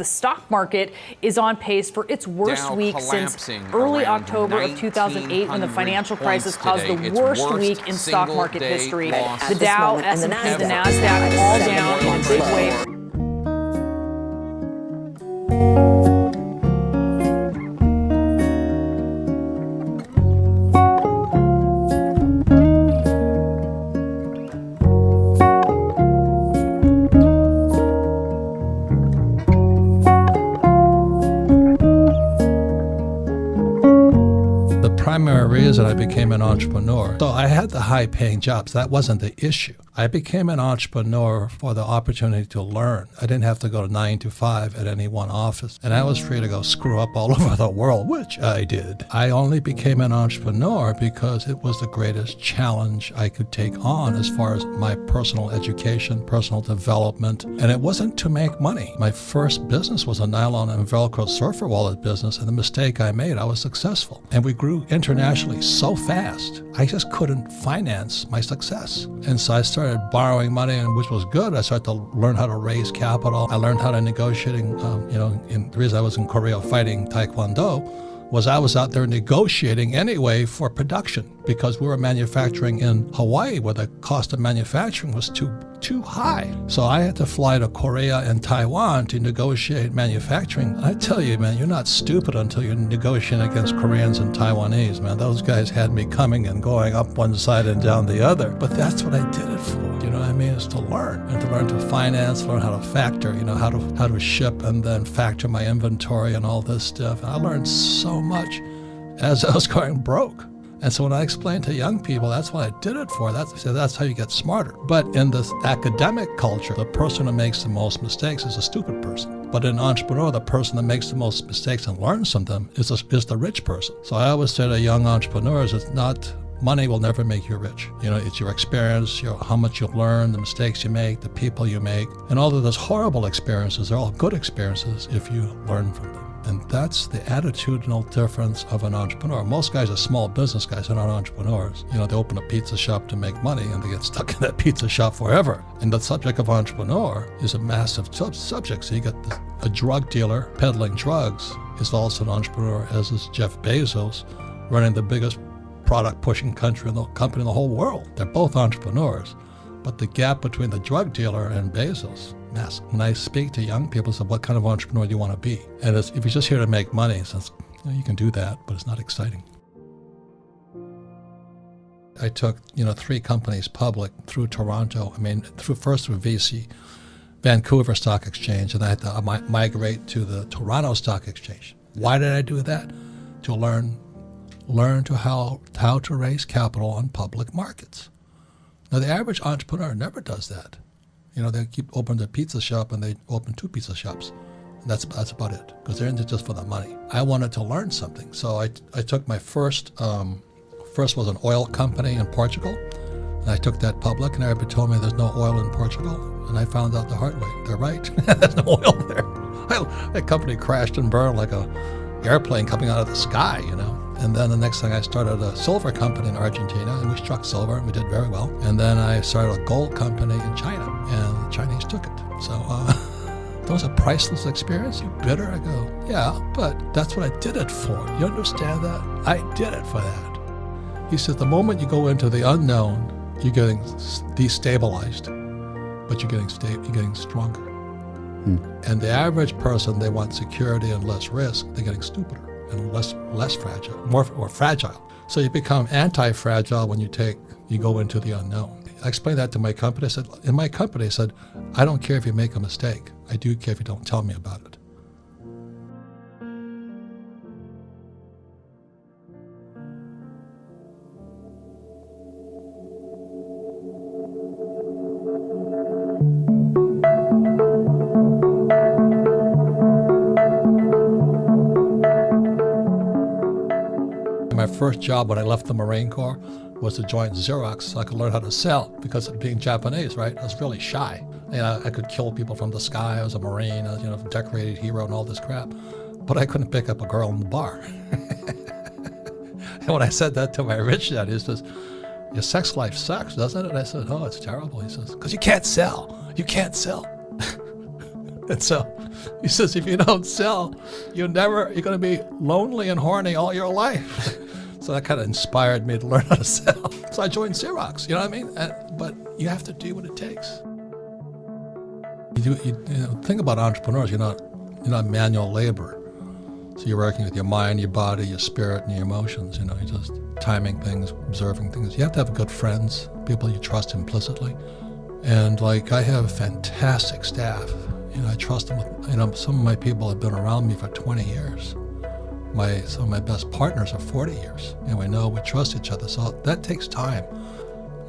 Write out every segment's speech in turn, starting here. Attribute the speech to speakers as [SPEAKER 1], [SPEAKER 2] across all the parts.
[SPEAKER 1] stock market is on pace for its worst
[SPEAKER 2] Dow
[SPEAKER 1] week since
[SPEAKER 2] collapsing
[SPEAKER 1] early
[SPEAKER 2] around
[SPEAKER 1] October of 2008, when the
[SPEAKER 2] 1,900
[SPEAKER 1] financial crisis
[SPEAKER 2] points
[SPEAKER 1] caused the
[SPEAKER 2] today. Its
[SPEAKER 1] worst
[SPEAKER 2] worst
[SPEAKER 1] week in stock market
[SPEAKER 2] single-day
[SPEAKER 1] history.
[SPEAKER 2] loss.
[SPEAKER 1] The Dow, S&P, the NASDAQ all down in a big way.
[SPEAKER 3] The primary reason I became an entrepreneur, so I had the high-paying jobs. That wasn't the issue. I became an entrepreneur for the opportunity to learn. I didn't have to go to 9 to 5 at any one office, and I was free to go screw up all over the world, which I did. I only became an entrepreneur because it was the greatest challenge I could take on as far as my personal education, personal development, and it wasn't to make money. My first business was a nylon and Velcro surfer wallet business, and the mistake I made, I was successful. And we grew internationally so fast, I just couldn't finance my success. And so I started borrowing money, and which was good. I started to learn how to raise capital. I learned how to negotiating, the reason I was in Korea fighting Taekwondo was I was out there negotiating anyway for production, because we were manufacturing in Hawaii where the cost of manufacturing was too high. So I had to fly to Korea and Taiwan to negotiate manufacturing. I tell you, man, you're not stupid until you're negotiating against Koreans and Taiwanese, man. Those guys had me coming and going up one side and down the other. But that's what I did it for. You know what I mean? Is to learn, and to learn to finance, learn how to factor, how to ship and then factor my inventory and all this stuff. And I learned so much as I was going broke. And so when I explain to young people, that's what I did it for. That's how you get smarter. But in this academic culture, the person who makes the most mistakes is a stupid person. But in entrepreneur, the person that makes the most mistakes and learns from them is the rich person. So I always say to young entrepreneurs, it's not money will never make you rich. It's your experience, how much you learn, the mistakes you make, the people you make. And although there's horrible experiences, they're all good experiences if you learn from them. And that's the attitudinal difference of an entrepreneur. Most guys are small business guys, they're not entrepreneurs. They open a pizza shop to make money and they get stuck in that pizza shop forever. And the subject of entrepreneur is a massive subject. So you get a drug dealer peddling drugs is also an entrepreneur, as is Jeff Bezos, running the biggest product pushing company in the whole world. They're both entrepreneurs. But the gap between the drug dealer and Bezos, massive. When I speak to young people, I say, what kind of entrepreneur do you want to be? And if you're just here to make money, you can do that, but it's not exciting. I took 3 companies public through Toronto. First through VC, Vancouver Stock Exchange, and I had to migrate to the Toronto Stock Exchange. Why did I do that? To learn how to raise capital on public markets. Now, the average entrepreneur never does that. They keep opening their pizza shop and they open 2 pizza shops. And that's about it, because they're in it just for the money. I wanted to learn something. So I took my first was an oil company in Portugal. And I took that public, and everybody told me there's no oil in Portugal. And I found out the hard way. They're right. There's no oil there. That company crashed and burned like a airplane coming out of the sky, And then the next thing, I started a silver company in Argentina, and we struck silver, and we did very well. And then I started a gold company in China, and the Chinese took it. So those are priceless experiences. You bitter? I go, yeah, but that's what I did it for. You understand that? I did it for that. He says, the moment you go into the unknown, you're getting destabilized, but you're getting stronger. And the average person, they want security and less risk. They're getting stupider and less fragile, more fragile. So you become anti-fragile when you go into the unknown. I explained that to my company. I said, I don't care if you make a mistake. I do care if you don't tell me about it. My first job when I left the Marine Corps was to join Xerox so I could learn how to sell, because of being Japanese, right? I was really shy. I could kill people from the sky. I was a Marine, I was, a decorated hero and all this crap. But I couldn't pick up a girl in the bar. And when I said that to my rich dad, he says, your sex life sucks, doesn't it? And I said, oh, it's terrible. He says, because you can't sell. You can't sell. And so he says, if you don't sell, you're going to be lonely and horny all your life. So that kind of inspired me to learn how to sell. So I joined Xerox, you know what I mean? But you have to do what it takes. You think about entrepreneurs, you're not manual labor. So you're working with your mind, your body, your spirit, and your emotions. You're just timing things, observing things. You have to have good friends, people you trust implicitly. And I have fantastic staff. I trust them with, some of my people have been around me for 20 years. Some of my best partners are 40 years. And we trust each other. So that takes time.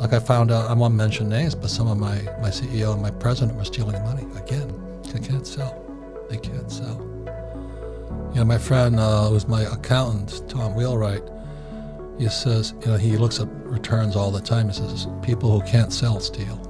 [SPEAKER 3] I found out, I won't mention names, but some of my CEO and my president were stealing money. Again, they can't sell. They can't sell. My friend who's my accountant, Tom Wheelwright, he says, he looks at returns all the time. He says, people who can't sell steal.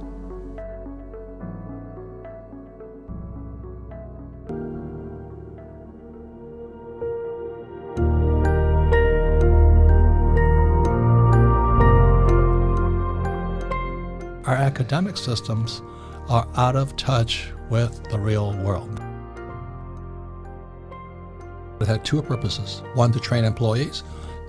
[SPEAKER 3] Our academic systems are out of touch with the real world. It had two purposes. One, to train employees,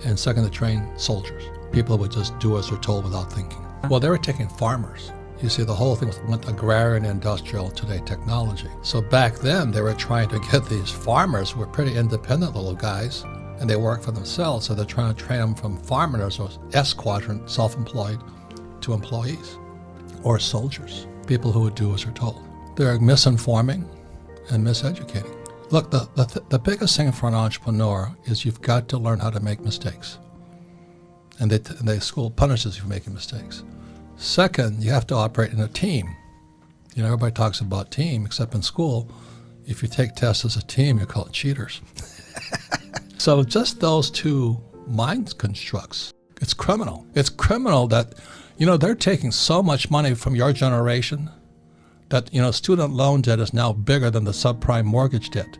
[SPEAKER 3] and second, to train soldiers. People would just do as they're told without thinking. Well, they were taking farmers. You see, the whole thing went agrarian, industrial, today technology. So back then, they were trying to get these farmers who were pretty independent little guys, and they work for themselves, so they're trying to train them from farmers or S quadrant, self-employed, to employees. Or soldiers, people who would do as they're told. They're misinforming and miseducating. Look, the biggest thing for an entrepreneur is you've got to learn how to make mistakes. And the school punishes you for making mistakes. Second, you have to operate in a team. Everybody talks about team, except in school, if you take tests as a team, you're called cheaters. So just those two mind constructs, it's criminal. It's criminal that they're taking so much money from your generation that, student loan debt is now bigger than the subprime mortgage debt.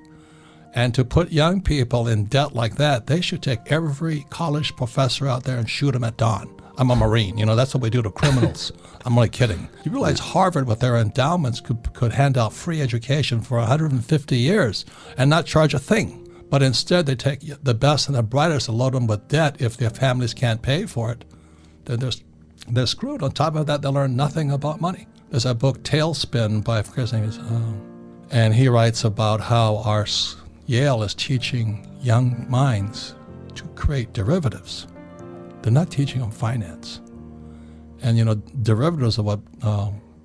[SPEAKER 3] And to put young people in debt like that, they should take every college professor out there and shoot them at dawn. I'm a Marine, that's what we do to criminals. I'm only kidding. You realize Harvard, with their endowments, could hand out free education for 150 years and not charge a thing. But instead, they take the best and the brightest and load them with debt. If their families can't pay for it, then they're screwed. On top of that, they learn nothing about money. There's a book, Tailspin, by, I forget his name is, and he writes about how Yale is teaching young minds to create derivatives. They're not teaching them finance. And, derivatives are what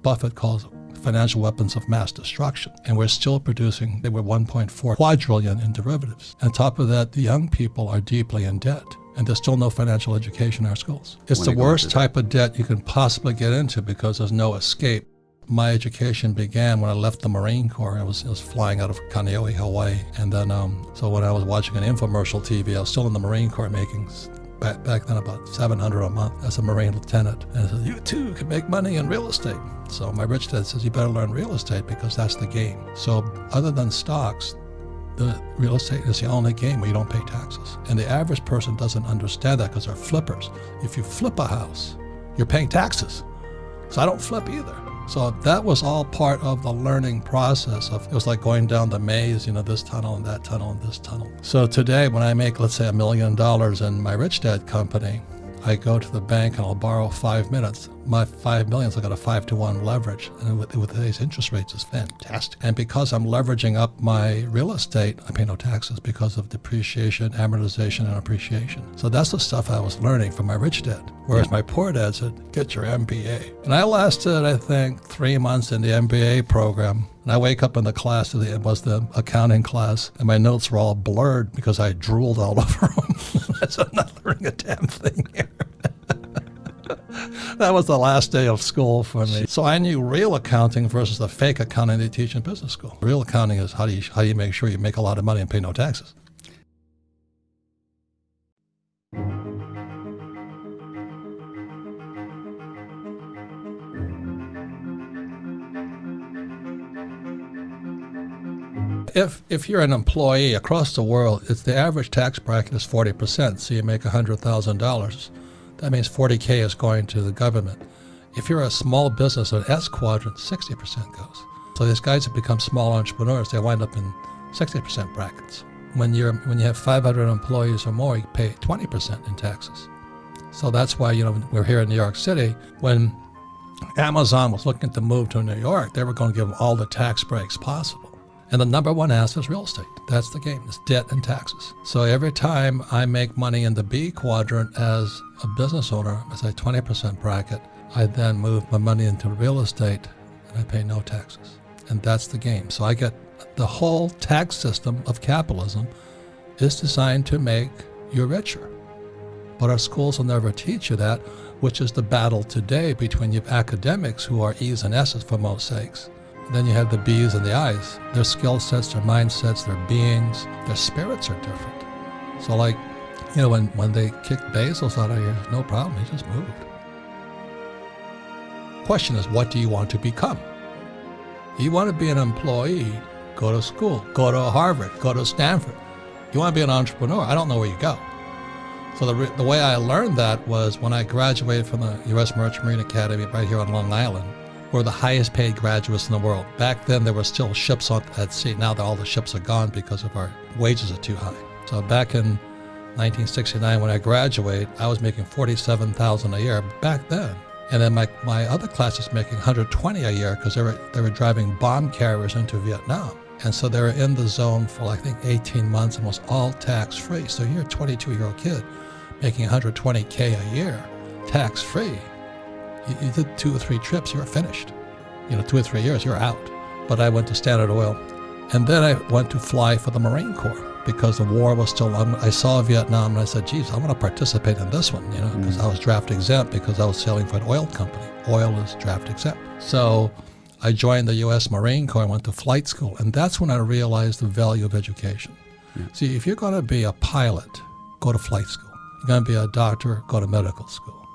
[SPEAKER 3] Buffett calls financial weapons of mass destruction. And we're still producing, they were 1.4 quadrillion in derivatives. On top of that, the young people are deeply in debt. And there's still no financial education in our schools. It's the worst type of debt you can possibly get into because there's no escape. My education began when I left the Marine Corps. I was flying out of Kaneohe, Hawaii. And then, so when I was watching an infomercial TV, I was still in the Marine Corps making, back then, about $700 a month as a Marine lieutenant. And I said, you too can make money in real estate. So my rich dad says, you better learn real estate because that's the game. So other than stocks, the real estate is the only game where you don't pay taxes. And the average person doesn't understand that because they're flippers. If you flip a house, you're paying taxes. So I don't flip either. So that was all part of the learning process. It was like going down the maze, this tunnel and that tunnel and this tunnel. So today when I make, let's say, $1 million in my rich dad company, I go to the bank and I'll borrow 5 minutes. My 5 million, I got a 5-to-1 leverage. And with today's interest rates, it's fantastic. And because I'm leveraging up my real estate, I pay no taxes because of depreciation, amortization, and appreciation. So that's the stuff I was learning from my rich dad. Whereas my poor dad said, get your MBA. And I lasted, I think, 3 months in the MBA program. And I wake up in the class, it was the accounting class, and my notes were all blurred because I drooled all over them. So I'm not learning a damn thing here. That was the last day of school for me. So I knew real accounting versus the fake accounting they teach in business school. Real accounting is how do you make sure you make a lot of money and pay no taxes. If you're an employee across the world, it's the average tax bracket is 40%. So you make $100,000. That means 40K is going to the government. If you're a small business, an S quadrant, 60% goes. So these guys that become small entrepreneurs, they wind up in 60% brackets. When you have 500 employees or more, you pay 20% in taxes. So that's why, we're here in New York City. When Amazon was looking to move to New York, they were going to give them all the tax breaks possible. And the number one asset is real estate. That's the game. It's debt and taxes. So every time I make money in the B quadrant as a business owner, as a 20% bracket, I then move my money into real estate and I pay no taxes. And that's the game. So I get the whole tax system of capitalism is designed to make you richer. But our schools will never teach you that, which is the battle today between you academics who are E's and S's for most sakes. Then you have the B's and the I's. Their skill sets, their mindsets, their beings, their spirits are different. So when they kicked Bezos out of here, no problem, he just moved. Question is, what do you want to become? You want to be an employee, go to school, go to Harvard, go to Stanford. You want to be an entrepreneur, I don't know where you go. So the way I learned that was when I graduated from the U.S. Merchant Marine Academy right here on Long Island. We're the highest paid graduates in the world. Back then there were still ships at sea. Now that all the ships are gone because of our wages are too high. So back in 1969 when I graduated, I was making $47,000 a year back then. And then my other class was making $120 a year because they were driving bomb carriers into Vietnam. And so they were in the zone for I think 18 months and was all tax-free. So you're a 22-year-old kid making $120K a year, tax-free. You did 2 or 3 trips, you were finished. 2 or 3 years, you're out. But I went to Standard Oil. And then I went to fly for the Marine Corps because the war was still on. I saw Vietnam and I said, geez, I want to participate in this one, because I was draft exempt because I was sailing for an oil company. Oil is draft exempt. So I joined the U.S. Marine Corps and went to flight school. And that's when I realized the value of education. Yeah. See, if you're going to be a pilot, go to flight school. You're going to be a doctor, go to medical school.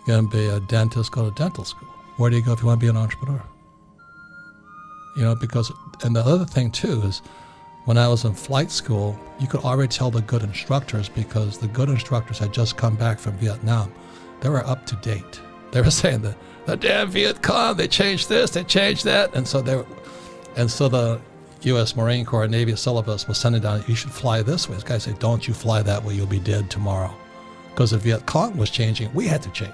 [SPEAKER 3] You're going to be a dentist, go to dental school. Where do you go if you want to be an entrepreneur? And the other thing too is when I was in flight school, you could already tell the good instructors because the good instructors had just come back from Vietnam. They were up to date. They were saying that the damn Viet Cong, they changed this, they changed that. And so the U.S. Marine Corps and Navy syllabus was sending down, you should fly this way. This guy said, don't you fly that way, you'll be dead tomorrow. Because the Viet Cong was changing, we had to change.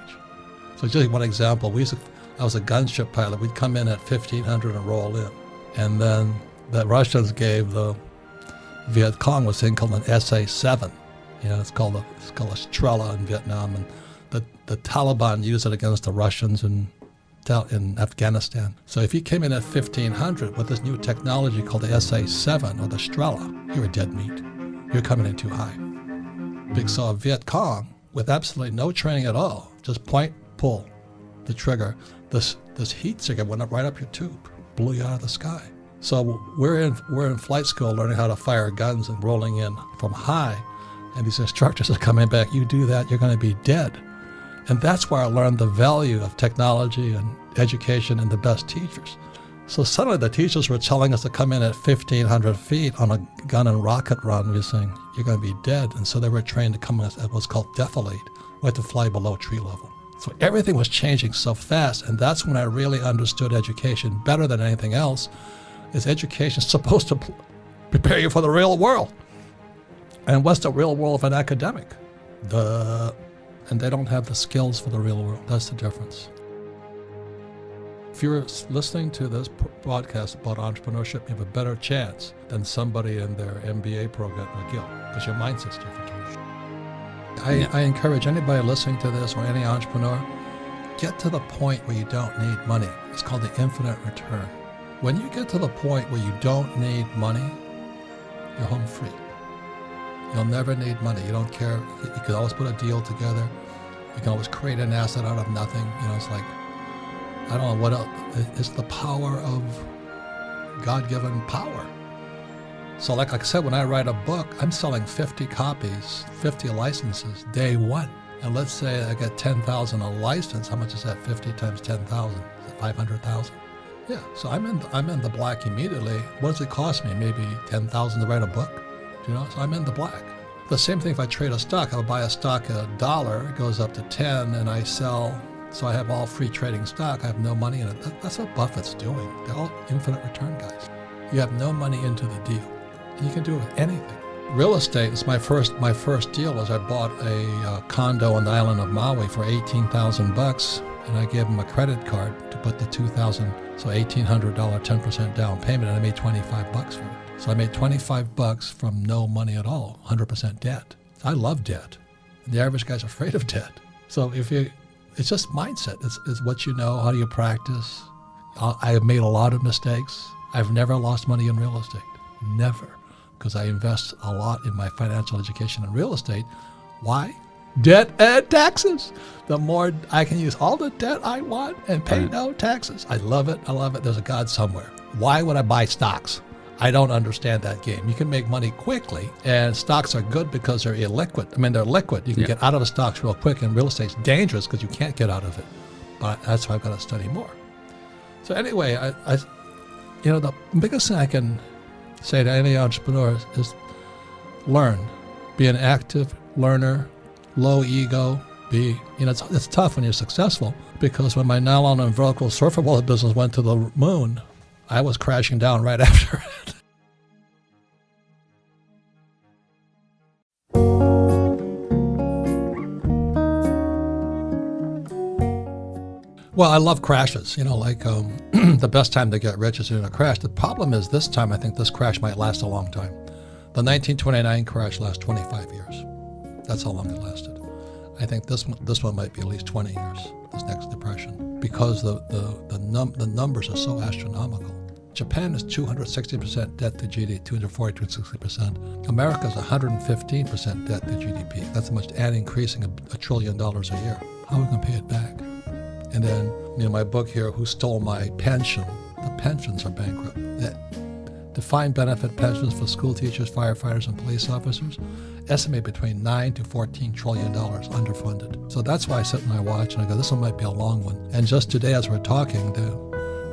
[SPEAKER 3] So just one example, I was a gunship pilot. We'd come in at 1500 and roll in. And then the Russians gave the Viet Cong was thing called an SA-7. It's called a Strela in Vietnam. And the Taliban used it against the Russians in Afghanistan. So if you came in at 1500 with this new technology called the SA-7 or the Strela, you were dead meat. You're coming in too high. Because so a Viet Cong with absolutely no training at all, just point, pull the trigger. This heat signal went up right up your tube, blew you out of the sky. So we're in flight school learning how to fire guns and rolling in from high, and these instructors are coming back. You do that, you're going to be dead. And that's where I learned the value of technology and education and the best teachers. So suddenly the teachers were telling us to come in at 1,500 feet on a gun and rocket run. We were saying, you're going to be dead. And so they were trained to come in at what's called defilade. We had to fly below tree level. So everything was changing so fast. And that's when I really understood education better than anything else. Is education supposed to prepare you for the real world? And what's the real world of an academic? And they don't have the skills for the real world. That's the difference. If you're listening to this podcast about entrepreneurship, you have a better chance than somebody in their MBA program at McGill, because your mindset's different. I encourage anybody listening to this or any entrepreneur, get to the point where you don't need money. It's called the infinite return. When you get to the point where you don't need money, you're home free. You'll never need money. You don't care. You can always put a deal together. You can always create an asset out of nothing. It's like, I don't know what else. It's the power of God-given power. So like I said, when I write a book, I'm selling 50 copies, 50 licenses, day one. And let's say I get 10,000 a license. How much is that? 50 times 10,000? Is that 500,000? Yeah. So I'm in the black immediately. What does it cost me? Maybe 10,000 to write a book. So I'm in the black. The same thing if I trade a stock. I'll buy a stock at $1, it goes up to 10, and I sell So I have all free trading stock. I have no money in it. That's what Buffett's doing. They're all infinite return guys. You have no money into the deal. And you can do it with anything. Real estate is my first deal was I bought a condo on the island of Maui for $18,000, and I gave them a credit card to put the $2,000, so $1,800 10% down payment, and I made $25 for it. So I made $25 from no money at all, 100% debt. I love debt. And the average guy's afraid of debt. So it's just mindset. It's what you know, how do you practice. I have made a lot of mistakes. I've never lost money in real estate, never. Because I invest a lot in my financial education in real estate. Why? Debt and taxes. The more I can use all the debt I want and pay no taxes. I love it. I love it. There's a God somewhere. Why would I buy stocks? I don't understand that game. You can make money quickly, and stocks are good because they're illiquid. I mean, they're liquid. You can get out of the stocks real quick, and real estate's dangerous because you can't get out of it. But that's why I've got to study more. So anyway, the biggest thing I can say to any entrepreneur is learn. Be an active learner, low ego. It's tough when you're successful, because when my nylon and vertical surfer wallet business went to the moon, I was crashing down right after it. Well, I love crashes. The best time to get rich is in a crash. The problem is this time I think this crash might last a long time. The 1929 crash lasted 25 years. That's how long it lasted. I think this one might be at least 20 years, this next depression, because the numbers are so astronomical. Japan is 260% debt to GDP, 240 to 60%. America is 115% debt to GDP. That's much, and increasing $1 trillion a year. How are we going to pay it back? And then, my book here, Who Stole My Pension? The pensions are bankrupt. Defined benefit pensions for school teachers, firefighters, and police officers estimate between $9 to $14 trillion underfunded. So that's why I sit and I watch and I go, this one might be a long one. And just today, as we're talking, the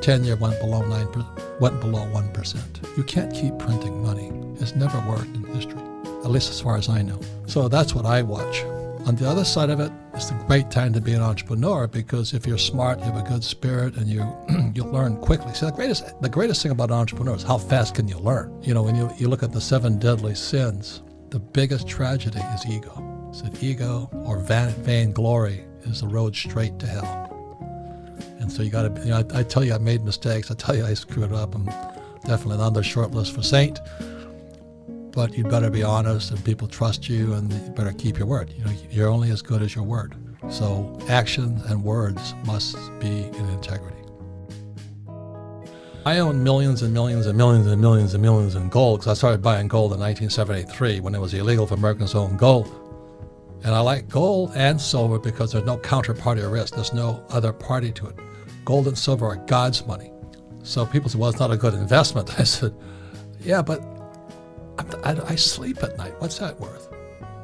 [SPEAKER 3] 10-year went below 1%. You can't keep printing money. It's never worked in history, at least as far as I know. So that's what I watch. On the other side of it, it's a great time to be an entrepreneur, because if you're smart, you have a good spirit, and you learn quickly. See, the greatest thing about an entrepreneur is how fast can you learn. When you look at the 7 deadly sins, the biggest tragedy is ego. So ego or vainglory is the road straight to hell. And so you got to, I tell you I made mistakes. I tell you I screwed up. I'm definitely on the short list for saint. But you better be honest, and people trust you, and you better keep your word. You're only as good as your word. So actions and words must be in integrity. I own millions and millions and millions and millions and millions in gold, because I started buying gold in 1973 when it was illegal for Americans to own gold. And I like gold and silver because there's no counterparty risk. There's no other party to it. Gold and silver are God's money. So people say, well, it's not a good investment. I said, yeah, but I sleep at night. What's that worth?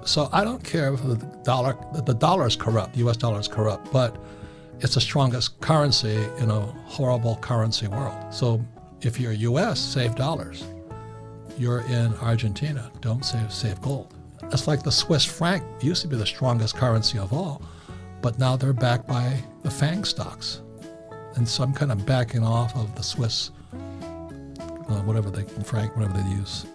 [SPEAKER 3] So I don't care if the dollar is corrupt, the U.S. dollar is corrupt, but it's the strongest currency in a horrible currency world. So if you're U.S., save dollars. You're in Argentina, don't save gold. It's like the Swiss franc used to be the strongest currency of all, but now they're backed by the FANG stocks. And so I'm kind of backing off of the Swiss, whatever they use.